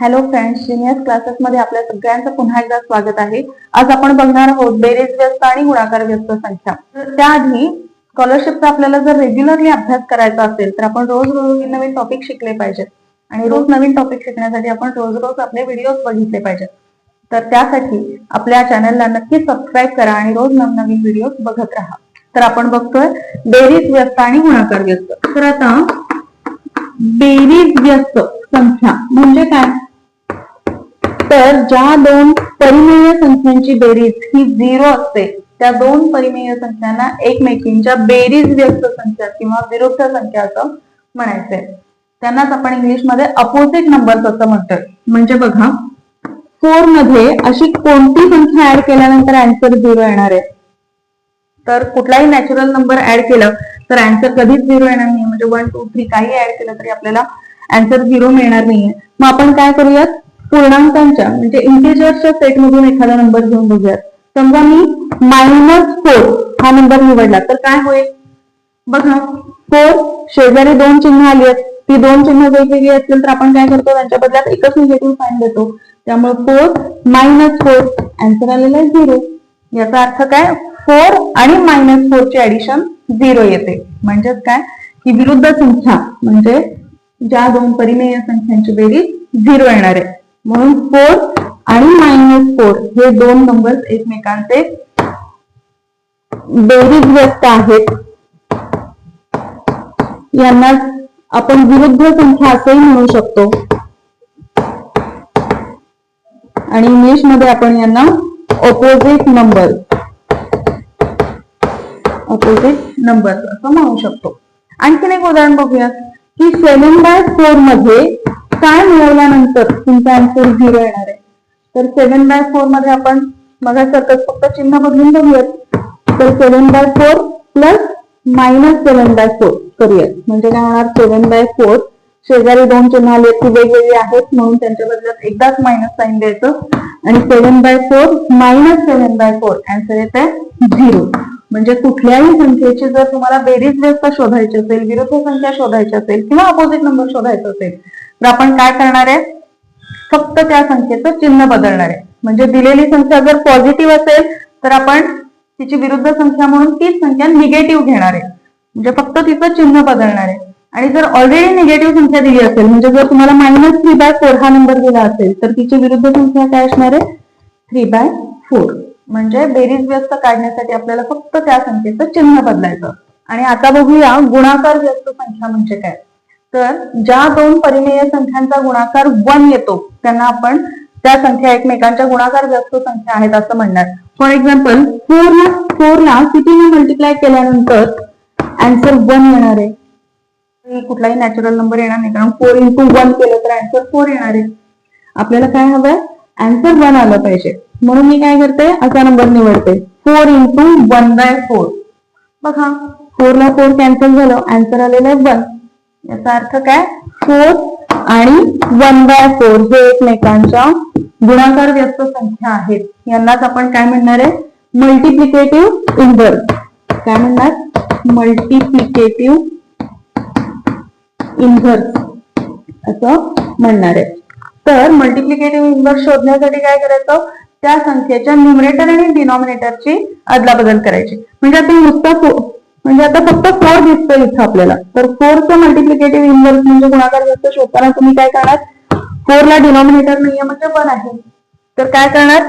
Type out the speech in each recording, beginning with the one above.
Hello friends, genius classes मध्ये आपल्या सगळ्यांचं पुन्हा एकदा स्वागत आहे. आज आपण बघणार आहोत बेरीज व्यस्त आणि गुणाकार व्यस्त संख्या. त्याआधी स्कॉलरशिपचा आपल्याला जर रेग्युलरली अभ्यास करायचा असेल तर आपण रोज नवीन टॉपिक शिकले पाहिजेत आणि रोज नवीन टॉपिक शिकण्यासाठी आपण रोज आपले व्हिडिओज बघितले पाहिजेत. तर त्यासाठी आपल्या चॅनलला नक्की सबस्क्राईब करा आणि रोज नवनवीन व्हिडिओज बघत राहा. तर आपण बघतोय बेरीज व्यस्त आणि गुणाकार व्यस्त. तर आता बेरीज व्यस्त संख्या म्हणजे काय, तर ज्या दोन परिमेय संख्यांची बेरीज ही 0 असते त्या दोन परिमेय संख्यांना एकमेकींच्या बेरीज व्यस्त संख्या किंवा विरुद्ध संख्या असं म्हणायचंय. त्यांनाच आपण इंग्लिशमध्ये अपोजिट नंबर्स असं म्हणतोय. म्हणजे बघा, 4 मध्ये अशी कोणती संख्या ऍड केल्यानंतर आन्सर 0 येणार आहे, तर कुठलाही नॅचरल नंबर ऍड केलं तर आन्सर कधीच 0 येणार नाही. म्हणजे 1 2 3 काही ऍड केलं तरी आपल्याला आन्सर 0 मिळणार नाहीये. मग आपण काय करूयात, पूर्णांकांच्या म्हणजे इंटिजर्सच्या सेट मधून एखादा नंबर घेऊन बघूयात. समजा मी -4 हा नंबर निवडला तर काय होईल बघा, 4 शेजारी 2 चिन्ह आली आहेत, ती 2 चिन्ह वेगवेगळी असतील तर आपण काय करतो, त्यांच्या बदल्यात एकच निगेटिव्ह साइन देतो. त्यामुळे 4 -4 आन्सर आलेला आहे 0. याचा अर्थ काय, 4 आणि -4 ची ऍडिशन 0 येते. म्हणजेच काय की विरुद्ध संख्या म्हणजे ज्या दोन परिमेय संख्यांची बेरीज 0 येणार आहे. म्हणून 4 आणि -4 हे दोन नंबर्स एकमेकांचे बेरीज व्यस्त आहेत. यांना आपण विरुद्ध संख्या असेही म्हणू शकतो आणि इंग्लिश मध्ये आपण यांना ऑपोजिट नंबर असं म्हणू शकतो. आणखीन एक उदाहरण बघूया की 7/4 मध्ये काय मिळवल्यानंतर तुमचा आन्सर 0 येणार आहे. तर 7/4 मध्ये आपण मगासारखं फक्त चिन्ह बदलून बघूयात. तर 7/4 प्लस -7/4 करूयात. म्हणजे काय होणार, 7/4 शेजारी 2 चिन्ह आले ती वेगवेगळी आहेत म्हणून त्यांच्या बदल्यात एकदाच मायनस साइन द्यायचं आणि 7/4 -7/4 आन्सर येते 0. म्हणजे कुठल्याही संख्येची जर तुम्हाला बेरीज व्यस्त शोधायची असेल, विरुद्ध संख्या शोधायची असेल किंवा अपोजिट नंबर शोधायचा असेल तर आपण काय करणार आहे, फक्त त्या संख्येचं चिन्ह बदलणार आहे. म्हणजे दिलेली संख्या जर पॉझिटिव्ह असेल तर आपण तिची विरुद्ध संख्या म्हणून तीच संख्या निगेटिव्ह घेणार आहे. म्हणजे फक्त तिचं चिन्ह बदलणार आहे. आणि जर ऑलरेडी निगेटिव्ह संख्या दिली असेल, म्हणजे जर तुम्हाला -3/4 हा नंबर दिला असेल तर तिची विरुद्ध संख्या काय असणार आहे, 3/4. म्हणजे बेरीज व्यस्त काढण्यासाठी आपल्याला फक्त त्या संख्येचं चिन्ह बदलायचं. आणि आता बघूया गुणाकार व्यस्त संख्या म्हणजे काय. तर ज्या दोन परिमेय संख्यांचा गुणाकार 1 येतो त्यांना आपण त्या संख्या एकमेकांच्या गुणाकार व्यस्त संख्या आहेत असं म्हणणार. फॉर एक्झाम्पल 4 ला कितीने मल्टिप्लाय केल्यानंतर आन्सर 1 येणार आहे. कुठलाही नॅचरल नंबर येणार नाही, कारण 4 × 1 केलं तर आन्सर 4 येणार आहे. आपल्याला काय हवंय, आन्सर 1 आलं पाहिजे. म्हणून मी काय करते, असा नंबर निवडते 4 × 1/4. बघा, 4 ला 4 कॅन्सल झालं, आन्सर आलेलं आहे 1. याचा अर्थ काय, 4 आणि 1/4 हे एकमेकांच्या गुणाकार व्यस्त संख्या आहेत. यांनाच आपण काय म्हणणार आहे, मल्टिप्लिकेटिव्ह इन्व्हर्स. काय म्हणणार, मल्टिप्लिकेटिव्ह इन्व्हर्स असं म्हणणार आहे. तर मल्टिप्लिकेटिव्ह इन्व्हर्स शोधण्यासाठी काय करायचं, त्या संख्येच्या न्यूमरेटर आणि डिनॉमिनेटरची अदलाबदल करायची. म्हणजे आता फक्त 4 दिसतोय इथं आपल्याला. तर 4 चं मल्टिप्लिकेटिव्ह इन्व्हर्स म्हणजे गुणाकार व्यस्त शोधताना तुम्ही काय करणार, 4 ला डिनॉमिनेटर नाहीये म्हणजे 1 आहे, तर काय करणार,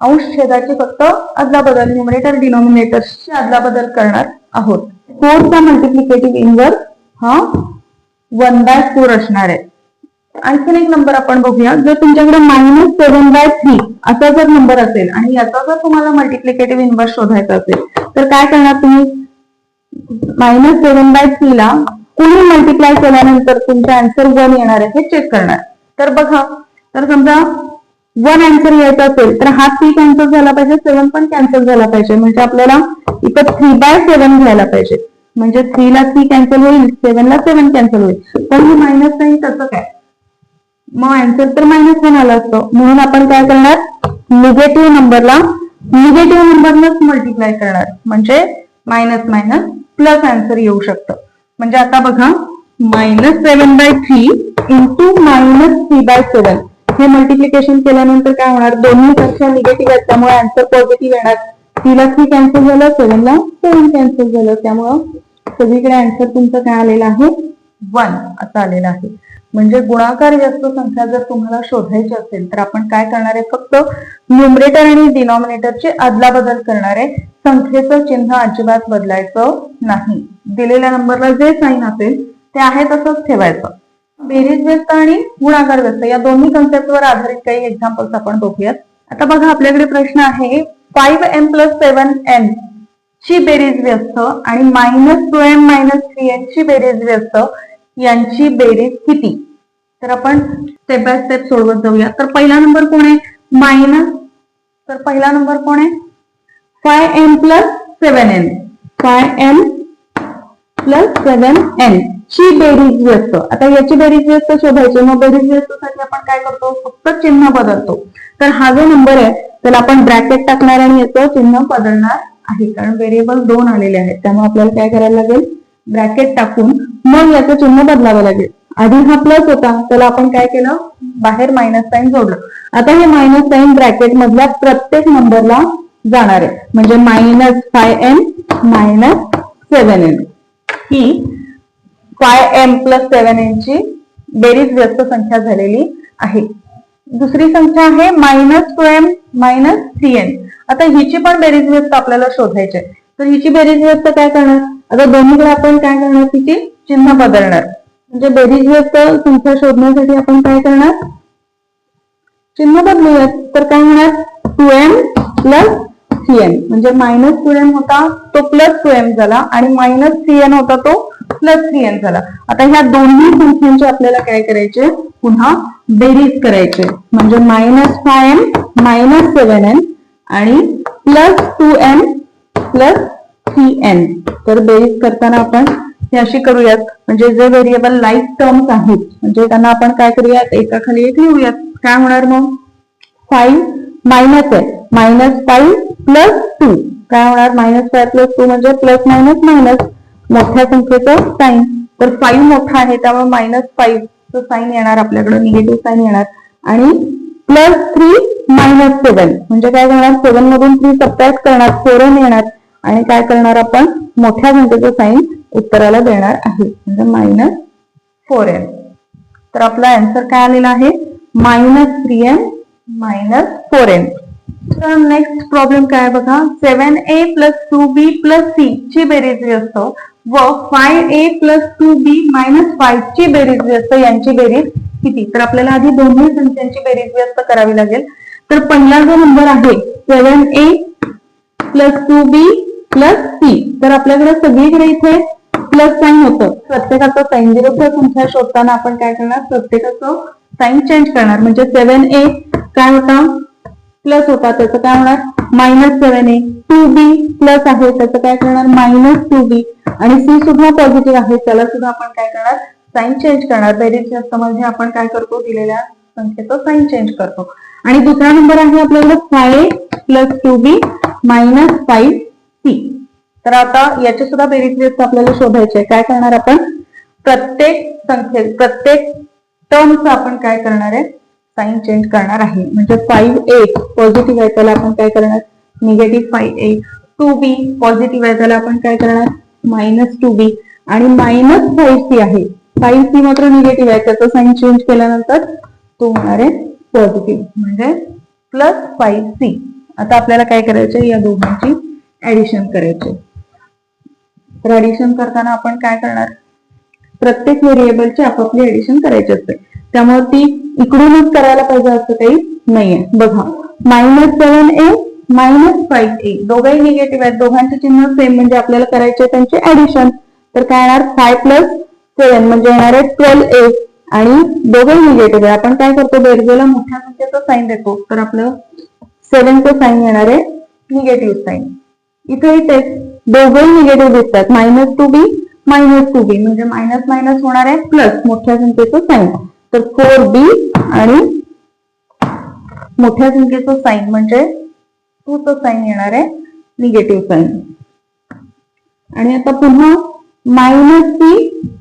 अंश छेदाची फक्त अदलाबदल, न्यूमरेटर डिनॉमिनेटरची अदलाबदल करणार आहोत. 4 चा मल्टिप्लिकेटिव्ह इन्व्हर्स हा 1/4 असणार आहे. आणखीन एक नंबर आपण बघूया. जर तुमच्याकडे -7/3 असा जर नंबर असेल आणि याचा जर तुम्हाला मल्टिप्लिकेटिव्ह इन्व्हर्स शोधायचा असेल तर काय करणार, तुम्ही -7/3 ला कुणी मल्टिप्लाय केल्यानंतर तुमचा आन्सर 1 येणार आहे हे चेक करणार. तर बघा, तर समजा 1 आन्सर यायचा असेल तर हा 3 कॅन्सल झाला पाहिजे, 7 पण कॅन्सल झाला पाहिजे. म्हणजे आपल्याला इथं 3/7 घ्यायला पाहिजे. म्हणजे 3 ला 3 कॅन्सल होईल, 7 ला 7 कॅन्सल होईल. पण हे मायनस साइन तसं काय, मग आन्सर तर -1 आला असतो. म्हणून आपण काय करणार, निगेटिव्ह नंबरला निगेटिव्ह नंबरनच मल्टिप्लाय करणार. म्हणजे मायनस प्लस आन्सर येऊ शकतं. म्हणजे आता बघा, -7/3 × -3/7 हे मल्टिप्लिकेशन केल्यानंतर काय होणार, दोन्ही संख्या निगेटिव्ह आहेत त्यामुळे आन्सर पॉझिटिव्ह येणार. 3 ला 3 कॅन्सल झालं, 7 ला 7 कॅन्सल झालं, त्यामुळं सगळीकडे आन्सर तुमचं काय आलेलं आहे, 1 असं आलेलं आहे. म्हणजे गुणाकार व्यस्त संख्या जर तुम्हाला शोधायची असेल तर आपण काय करणार आहे, फक्त न्यूमरेटर आणि डिनॉमिनेटरची अदलाबदल करणार आहे. संख्येचं चिन्ह अजिबात बदलायचं नाही. दिलेल्या नंबरला जे साईन असेल ते आहे तसंच ठेवायचं. बेरीज व्यस्त आणि गुणाकार व्यस्त या दोन्ही कन्सेप्टवर आधारित काही एक्झाम्पल्स आपण बघूयात. आता बघा आपल्याकडे प्रश्न आहे 5m + 7n ची बेरीज व्यस्त आणि -2m - 3n ची बेरीज व्यस्त यांची बेरीज किती. तर आपण स्टेप बाय स्टेप सोडवत जाऊया. तर पहिला नंबर कोण आहे, पहिला नंबर कोण आहे, 5m + 7n 5m + 7n ची बेरीज व्यस्त. आता याची बेरीज व्यस्त शोधायची, मग बेरीज व्यस्तसाठी आपण काय करतो, फक्त चिन्ह बदलतो. तर हा जो नंबर आहे त्याला आपण ब्रॅकेट टाकणार आणि याचं चिन्ह बदलणार आहे, कारण व्हेरिएबल 2 आलेले आहेत त्यामुळे आपल्याला काय करायला लागेल, ब्रॅकेट टाकून मग याचं चिन्ह बदलावं लागेल. आधी हा प्लस होता त्याला आपण काय केलं, बाहेर मायनस साइन जोडलं. आता हे मायनस साइन ब्रॅकेट मधल्या प्रत्येक नंबरला जाणार आहे, म्हणजे -5m - 7n ही 5m + 7n ची बेरीज व्यस्त संख्या झालेली आहे. दुसरी संख्या आहे -2m - 3n. आता हिची पण बेरीज व्यस्त आपल्याला शोधायची आहे. तर हिची बेरीज व्यस्त काय करणार, आता दोन्हीकडे आपण काय करणार, तिची चिन्ह बदलणार. म्हणजे बेरीज व्यस्त संख्या शोधण्यासाठी आपण काय करणार, चिन्ह बदलूयात. तर काय होणार, 2m + 3n म्हणजे -2m होता तो +2m झाला आणि -3n होता तो +3n झाला. आता ह्या दोन्ही संख्यांची आपल्याला काय करायचे, पुन्हा बेरीज करायचे. म्हणजे -5m - 7n आणि +2m + 3n. तर बेरीज करताना आपण हे अशी करूयात, म्हणजे जे व्हेरिएबल लाईक टर्म्स आहेत म्हणजे त्यांना आपण काय करूयात, एकाखाली एक लिहूयात. काय होणार मग, 5 मायनस आहे, -5 + 2 काय होणार, -5 + 2 म्हणजे प्लस मायनस मायनस, मोठ्या संख्येचं साइन. तर 5 मोठा आहे त्यामुळे -5 चं साइन येणार, आपल्याकडे निगेटिव्ह साइन येणार. आणि +3 - 7 म्हणजे काय करणार, 7 मधून 3 सबट्रॅक्ट करणार, 4n येणार आणि काय करणार आपण, मोठ्या संख्येचं साइन उत्तराला देणार आहे, म्हणजे -4n. तर आपला आन्सर काय आलेला आहे, -3n - 4n. तर नेक्स्ट प्रॉब्लेम काय बघा, 7a + 2b + c ची बेरीज व्यस्त व 5a + 2b - 5 ची बेरीज व्यस्त यांची बेरीज किती. तर आपल्याला आधी दोन्ही संख्यांची बेरीज व्यस्त करावी लागेल. तर पहिला जो नंबर आहे 7a + 2b + c, तर आपल्याकडे सगळीकडे इथे प्लस साइन होतं, प्रत्येकाचं साइन. विरुद्ध संख्या शोधताना आपण काय करणार, प्रत्येकाचं साइन चेंज करणार. म्हणजे 7a काय होता, प्लस होता, त्याचं काय होणार -7a. 2b प्लस आहे त्याचं काय करणार, -2b. आणि c सुद्धा पॉझिटिव्ह आहे त्याला सुद्धा आपण काय करणार, साइन चेंज करणार. बेरीज व्यस्त म्हणजे आपण काय करतो, दिलेल्या संख्येचं साइन चेंज करतो. आणि दुसरा नंबर आहे आपल्याला 5a + 2b - 5c. तर आता याची सुद्धा बेरीज व्यस्त आपल्याला शोधायची आहे. काय करणार आपण, प्रत्येक टर्मचं आपण काय करणार आहे, साइन चेंज करणार आहे. म्हणजे 5a पॉझिटिव्ह आहे त्याला आपण काय करणार, -5a. 2b पॉझिटिव्ह आहे त्याला आपण काय करणार, -2b. आणि -5c आहे, 5c मात्र निगेटिव्ह आहे, त्याचं साइन चेंज केल्यानंतर तो होणार आहे पॉझिटिव्ह, म्हणजे +5c. आता आपल्याला काय करायचं, या दोघांची ऍडिशन करायचे. तर ऍडिशन करताना आपण काय करणार, प्रत्येक व्हेरिएबलची आपापली ऍडिशन करायची असते, त्यामुळे ती इकडूनच करायला पाहिजे असं काही नाहीये. बघा, -7a - 5a दोघंही निगेटिव्ह आहेत, दोघांचे चिन्ह सेम म्हणजे आपल्याला करायचे त्यांचे ऍडिशन. तर काय येणार, 5 + 7 म्हणजे येणार आहे 12a. आणि दोघंही निगेटिव्ह आहे, आपण काय करतो, बेरजेला मोठ्या संख्येचं साइन देतो. तर आपलं 7चं साइन येणार आहे निगेटिव्ह साइन. इथे दोघंही निगेटिव्ह दिसतात, -2b -2b म्हणजे मायनस मायनस होणार आहे प्लस, मोठ्या संख्येचं साइन. तर 4b आणि मोठ्या संख्येचं साइन म्हणजे 2चं साइन येणार आहे निगेटिव्ह साइन. आणि आता पुन्हा -c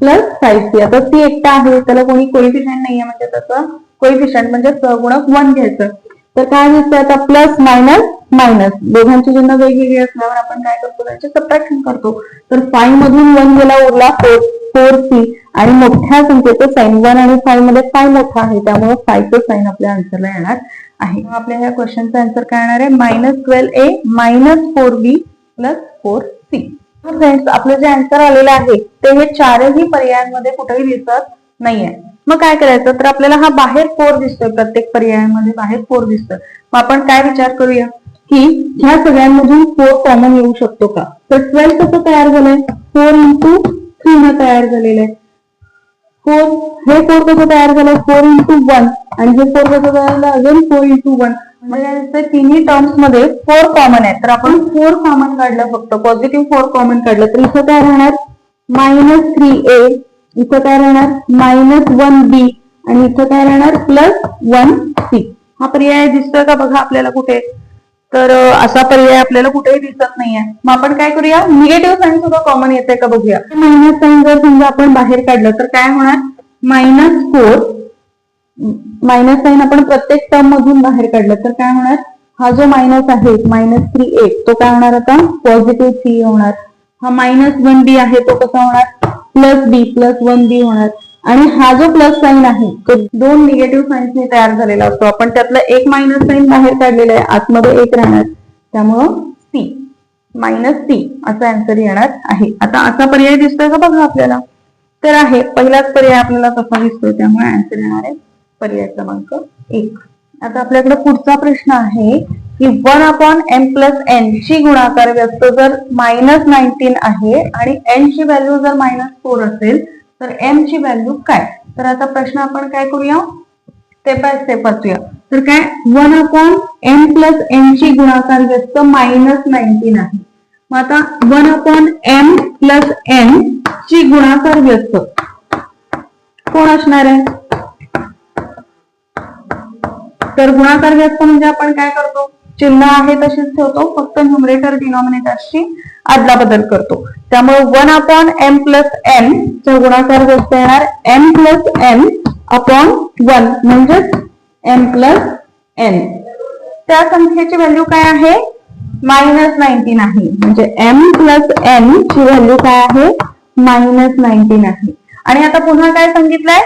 + 5c. आता c एकटा आहे, त्याला कोणी कोएफिशियंट नाहीये म्हणजे त्याचं कोइफिशियंट म्हणजे सहगुणक 1 घ्यायचं. तर काय दिसतंय आता प्लस मायनस मायनस दोघांची चिन्ह वेगवेगळी असल्यावर आपण काय करतो त्यांचे सबट्रॅक्शन करतो. तर 5 मधून 1 गेला उरला 4c आणि मोठ्या संख्येचं साइन 1 आणि 5 मध्ये 5 मोठा आहे त्यामुळे 5 चं साइन आपल्या आन्सरला येणार आहे. आपल्या ह्या क्वेश्चनचा आन्सर काय येणार आहे -12a -4b + 4c. फ्रेंड्स आपलं जे आन्सर आलेलं आहे ते हे चारही पर्यायांमध्ये कुठेही दिसत नाहीये. मग काय करायचं तर आपल्याला हा बाहेर 4 दिसतोय प्रत्येक पर्यायामध्ये बाहेर 4 दिसतोय. मग आपण काय विचार करूया की ह्या सगळ्यांमधून 4 कॉमन येऊ शकतो का. तर 12 कसं तयार झालंय 4 × 3 न तयार झालेलं आहे. 4 कसं तयार झालं 4 × 1 आणि हे 4 कसं तयार झालं अजून 4 × 1 म्हणजे तिन्ही टर्म्स मध्ये 4 कॉमन आहे. तर आपण 4 कॉमन काढलं फक्त पॉझिटिव्ह 4 कॉमन काढलं तर इथं काय राहणार -3a इथं काय राहणार -1b आणि इथं काय राहणार +1c. हा पर्याय दिसतोय का बघा आपल्याला कुठे. तर असा पर्याय आपल्याला कुठेही दिसत नाहीये. मग आपण काय करूया निगेटिव्ह साइन सुद्धा कॉमन येते का बघूया. मायनस साइन जर समजा आपण बाहेर काढलं तर काय होणार -4 मायनस साइन आपण प्रत्येक टर्म मधून बाहेर काढलं तर काय होणार हा जो मायनस आहे -3a तो काय होणार आता पॉझिटिव्ह 3 होणार. हा -1b आहे तो कसा होणार +b +1b होणार. आणि हा जो प्लस साइन आहे तो 2 निगेटिव्ह साइन्सने तयार झालेला असतो. आपण त्यातलं एक मायनस साइन बाहेर काढलेलं आहे आतमध्ये एक राहणार त्यामुळं c -c असा आन्सर येणार आहे. आता असा पर्याय दिसतोय का बघा आपल्याला. तर आहे पहिलाच पर्याय आपल्याला तसा दिसतोय त्यामुळे आन्सर येणार आहे पर्याय क्रमांक 1. आता आपल्याकडे पुढचा प्रश्न आहे की 1/m + n ची गुणाकार व्यस्त जर -19 आहे आणि n ची व्हॅल्यू जर -4 असेल तर m ची व्हॅल्यू काय. तर आता प्रश्न आपण काय करूया स्टेप बाय स्टेप वाचूया. तर काय 1/m + n ची गुणाकार व्यस्त -19 आहे. मग आता 1/m + n ची गुणाकार व्यस्त कोण असणार आहे. तर गुणाकार व्यस्त म्हणजे आपण काय करतो चिन्ह आहे तशीच ठेवतो फक्त न्यूमरेटर डिनॉमिनेटरची आदला बदल करतो. त्यामुळे 1/m + n चा गुणाकार व्यस्त येणार m + n/1 म्हणजेच m + n. त्या संख्येची व्हॅल्यू काय आहे -19 आहे म्हणजे m + n ची व्हॅल्यू काय आहे -19 आहे. आणि आता पुन्हा काय सांगितलंय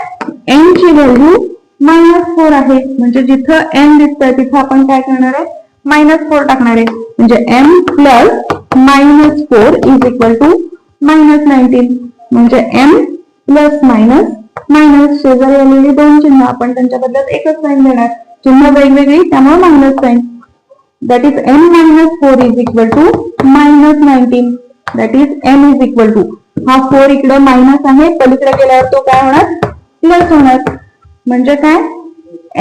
n ची व्हॅल्यू -4 आहे म्हणजे जिथं n दिसतंय तिथं आपण काय करणार आहे -4 टाकणार आहे म्हणजे m + -4 = -19 म्हणजे m ± शेजारी आलेली दोन चिन्ह आपण त्यांच्या बदल्यात एकच साइन देणार. चिन्ह वेगवेगळी त्यामुळे minus sign. That is m - 4 -19 that is m हा 4 इकडे मायनस आहे पलीकडे गेल्यावर तो काय होणार प्लस होणार. म्हणजे काय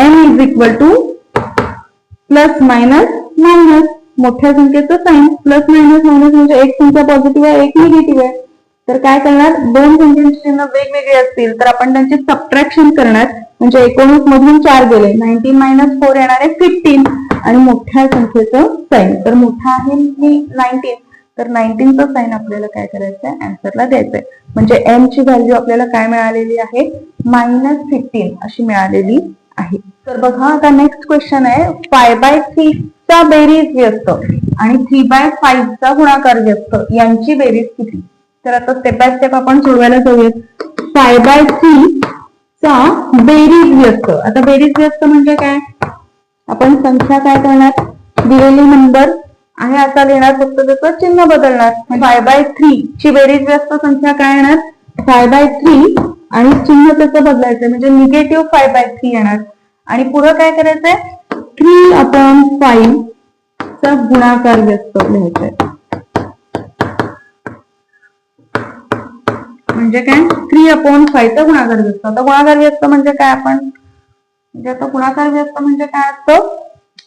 m ±- मोठ्या संख्येचं साइन प्लस मायनस म्हणजे एक संख्या पॉझिटिव्ह आहे एक निगेटिव्ह आहे. तर काय करणार दोन संख्यांची चिन्ह वेगवेगळे असतील तर आपण त्यांचे सबट्रॅक्शन करणार म्हणजे 19 मधून 4 गेले 19 - 4 येणार आहे 15 आणि मोठ्या संख्येचं साइन तर मोठा आहे 19 तर 19चं साइन आपल्याला काय करायचंय आन्सरला द्यायचंय. म्हणजे m ची व्हॅल्यू आपल्याला काय मिळालेली आहे -15 अशी मिळालेली आहे. तर बघा आता नेक्स्ट क्वेश्चन आहे 5/3 चा बेरीज व्यस्त आणि 3/5 चा गुणाकार व्यस्त यांची बेरीज किती. तर आता स्टेप बाय स्टेप आपण सोडवायला जाऊयात. 5/3 चा बेरीज व्यस्त. आता बेरीज व्यस्त म्हणजे काय आपण संख्या काय करणार दिलेली नंबर आहे असा लिहिणार फक्त त्याचं चिन्ह बदलणार. 5/3 ची बेरीज व्यस्त संख्या काय येणार 5/3 आणि चिन्ह त्याचं बदलायचं म्हणजे निगेटिव्ह 5/3 येणार. आणि पुढे काय करायचंय 3/5 चा गुणाकार व्यस्त लिहायचंय. म्हणजे काय 3/5 चा गुणाकार व्यस्त. आता गुणाकार व्यस्त म्हणजे काय आपण म्हणजे आता गुणाकार व्यस्त म्हणजे काय असतं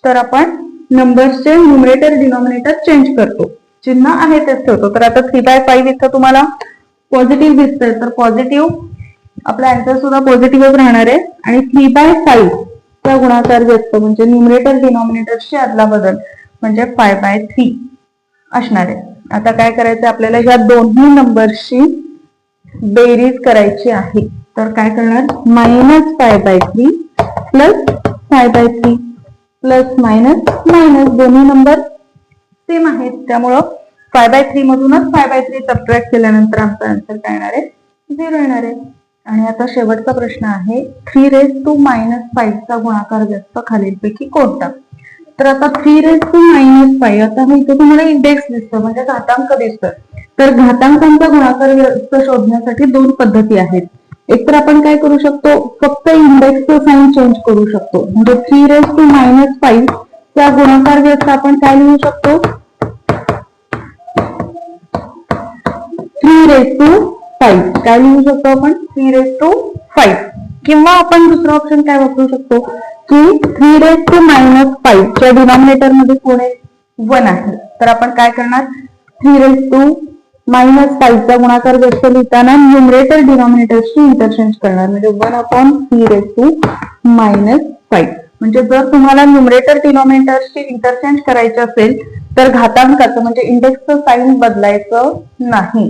तर आपण नंबर्सचे न्यूमरेटर डिनॉमिनेटर चेंज करतो चिन्ह आहे तेच ठेवतो. तर आता 3/5 इथं तुम्हाला पॉझिटिव्ह दिसतंय तर पॉझिटिव्ह आपला आन्सर सुद्धा पॉझिटिव्हच राहणार आहे. आणि 3/5 चा गुणाकार व्यस्त म्हणजे न्यूमरेटर डिनॉमिनेटरची आदला बदल म्हणजे 5/3 असणार आहे. आता काय करायचं आपल्याला या दोन्ही नंबर्सची बेरीज करायची आहे. तर काय करणार -5/3 प्लस 5/3 प्लस मायनस मायनस दोन्ही नंबर सेम आहेत, त्यामुळं 5/3 मधूनच 5/3 सबट्रॅक्ट केल्यानंतर आमचा आन्सर काय येणार आहे? 0 येणार आहे. आणि आता शेवटचा प्रश्न आहे 3⁻⁵ चा गुणाकार व्यस्त खालीलपैकी कोणता? तर आता 3⁻⁵ आता हे इथे तुम्हाला इंडेक्स दिसतं म्हणजे घातांक दिसतं. तर घातांकांचा गुणाकार व्यस्त शोधण्यासाठी दोन पद्धती आहेत. एक तर आपण काय करू शकतो, फक्त इंडेक्सचं साइन चेंज करू शकतो. म्हणजे 3⁻⁵ चा गुणाकार व्यस्त आपण काय लिहू शकतो? 3⁵ काय लिहू शकतो आपण? 3⁵. किंवा आपण दुसरा ऑप्शन काय वापरू शकतो की 3⁻⁵ च्या डिनॉमिनेटर मध्ये कोण आहे? 1 आहे. तर आपण काय करणार? 3⁻⁵ चा गुणाकार व्यस्त लिहिताना न्यूमरेटर डिनॉमिनेटरशी इंटरचेंज करणार म्हणजे 1/3⁻⁵. म्हणजे जर तुम्हाला न्यूमरेटर डिनॉमिनेटरशी इंटरचेंज करायचे असेल तर घातांकाचं म्हणजे इंडेक्सचं साइन बदलायचं नाही.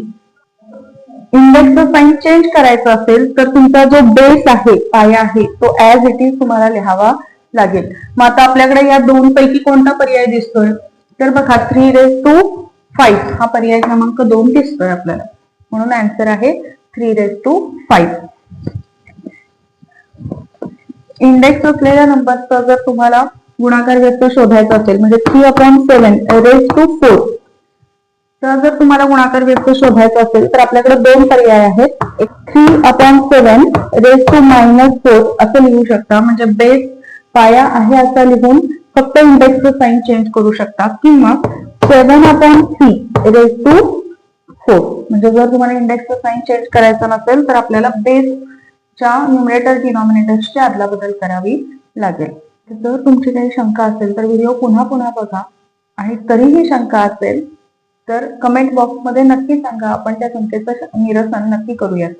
इंडेक्सचं साइन चेंज करायचं असेल तर तुमचा जो बेस आहे, पाया आहे, तो ऍज इट इज तुम्हाला लिहावा लागेल. मग आता आपल्याकडे या दोन पैकी कोणता पर्याय दिसतोय? तर बघा 3⁵ हा पर्याय क्रमांक 2 दिसतोय आपल्याला, म्हणून आन्सर आहे 3⁵. इंडेक्स असलेल्या नंबरचा जर तुम्हाला गुणाकार व्यस्त शोधायचा असेल म्हणजे 3/7⁴ तर जर तुम्हाला गुणाकार व्यस्त शोधायचा असेल तर आपल्याकडे दोन पर्याय आहेत. एक 3/7⁻⁴ असं लिहू शकता म्हणजे बेस पाया आहे असं लिहून फक्त इंडेक्सचं साइन चेंज करू शकता, किंवा 7/3⁴ म्हणजे जर तुम्हाला इंडेक्सचं साइन चेंज करायचं नसेल तर आपल्याला बेसच्या न्यूमरेटर डिनॉमिनेटर्सची अदलाबदल करावी लागेल. जर तुमची काही शंका असेल तर व्हिडिओ पुन्हा पुन्हा बघा, आणि तरीही शंका असेल तर कमेंट बॉक्समध्ये नक्की सांगा, आपण त्या शंकेचं निरसन नक्की करूयात.